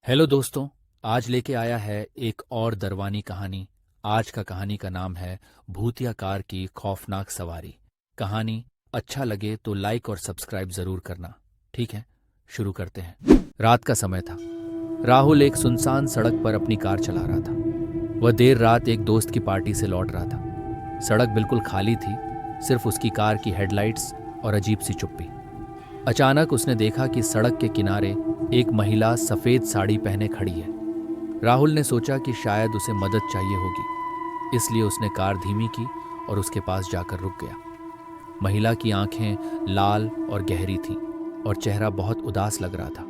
Hello दोस्तों। आज लेके आया है एक और दरवानी कहानी। आज का कहानी का नाम है भूतिया कार की खौफनाक सवारी। कहानी अच्छा लगे तो लाइक और सब्सक्राइब जरूर करना। ठीक है, शुरू करते हैं। रात का समय था। राहुल एक सुनसान सड़क पर अपनी कार चला रहा था। वह देर रात एक दोस्त की पार्टी से लौट रहा था। सड़क बिल्कुल खाली थी, सिर्फ उसकी कार की हेडलाइट्स और अजीब सी चुप्पी। अचानक उसने देखा कि सड़क के किनारे एक महिला सफेद साड़ी पहने खड़ी है। राहुल ने सोचा कि शायद उसे मदद चाहिए होगी, इसलिए उसने कार धीमी की और उसके पास जाकर रुक गया। महिला की आंखें लाल और गहरी थीं और चेहरा बहुत उदास लग रहा था।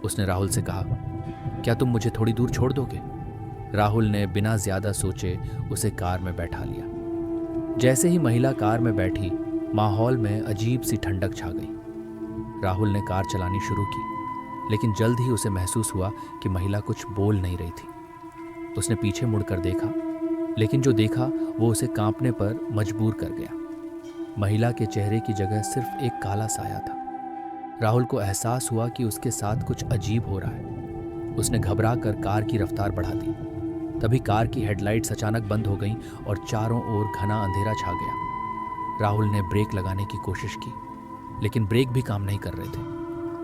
उसने राहुल से कहा, क्या तुम मुझे थोड़ी दूर छोड़ दोगे? राहुल ने बिना ज्यादा सोचे उसे कार में बैठा लिया। जैसे ही महिला कार में बैठी, माहौल में अजीब सी ठंडक छा गई। राहुल ने कार चलानी शुरू की, लेकिन जल्द ही उसे महसूस हुआ कि महिला कुछ बोल नहीं रही थी। उसने पीछे मुड़कर देखा, लेकिन जो देखा वो उसे कांपने पर मजबूर कर गया। महिला के चेहरे की जगह सिर्फ एक काला साया था। राहुल को एहसास हुआ कि उसके साथ कुछ अजीब हो रहा है। उसने घबरा कर कार की रफ्तार बढ़ा दी। तभी कार की हेडलाइट्स अचानक बंद हो गईं और चारों ओर घना अंधेरा छा गया। राहुल ने ब्रेक लगाने की कोशिश की, लेकिन ब्रेक भी काम नहीं कर रहे थे।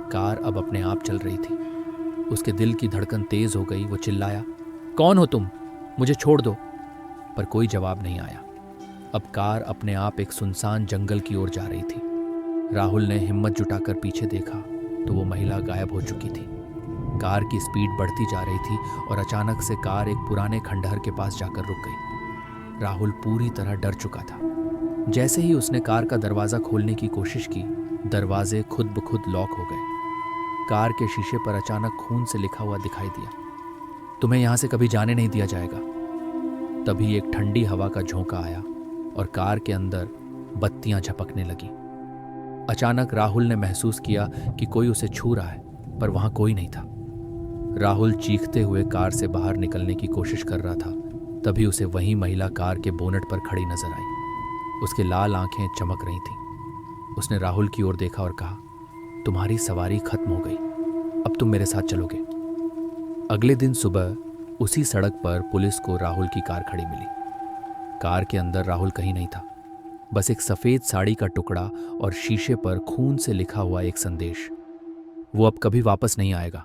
कार अब अपने आप चल रही थी। उसके दिल की धड़कन तेज हो गई। वो चिल्लाया, कौन हो तुम? मुझे छोड़ दो। पर कोई जवाब नहीं आया। अब कार अपने आप एक सुनसान जंगल की ओर जा रही थी। राहुल ने हिम्मत जुटाकर पीछे देखा तो वो महिला गायब हो चुकी थी। कार की स्पीड बढ़ती जा रही थी और अचानक से कार एक पुराने खंडहर के पास जाकर रुक गई। राहुल पूरी तरह डर चुका था। जैसे ही उसने कार का दरवाजा खोलने की कोशिश की, दरवाजे खुद ब खुद लॉक हो गए। कार के शीशे पर अचानक खून से लिखा हुआ दिखाई दिया, तुम्हें यहां से कभी जाने नहीं दिया जाएगा। तभी एक ठंडी हवा का झोंका आया और कार के अंदर बत्तियां झपकने लगी। अचानक राहुल ने महसूस किया कि कोई उसे छू रहा है, पर वहां कोई नहीं था। राहुल चीखते हुए कार से बाहर निकलने की कोशिश कर रहा था। तभी उसे वही महिला कार के बोनट पर खड़ी नजर आई। उसके लाल आंखें चमक रही थीं। उसने राहुल की ओर देखा और कहा, तुम्हारी सवारी खत्म हो गई, अब तुम मेरे साथ चलोगे। अगले दिन सुबह उसी सड़क पर पुलिस को राहुल की कार खड़ी मिली। कार के अंदर राहुल कहीं नहीं था, बस एक सफेद साड़ी का टुकड़ा और शीशे पर खून से लिखा हुआ एक संदेश, वो अब कभी वापस नहीं आएगा।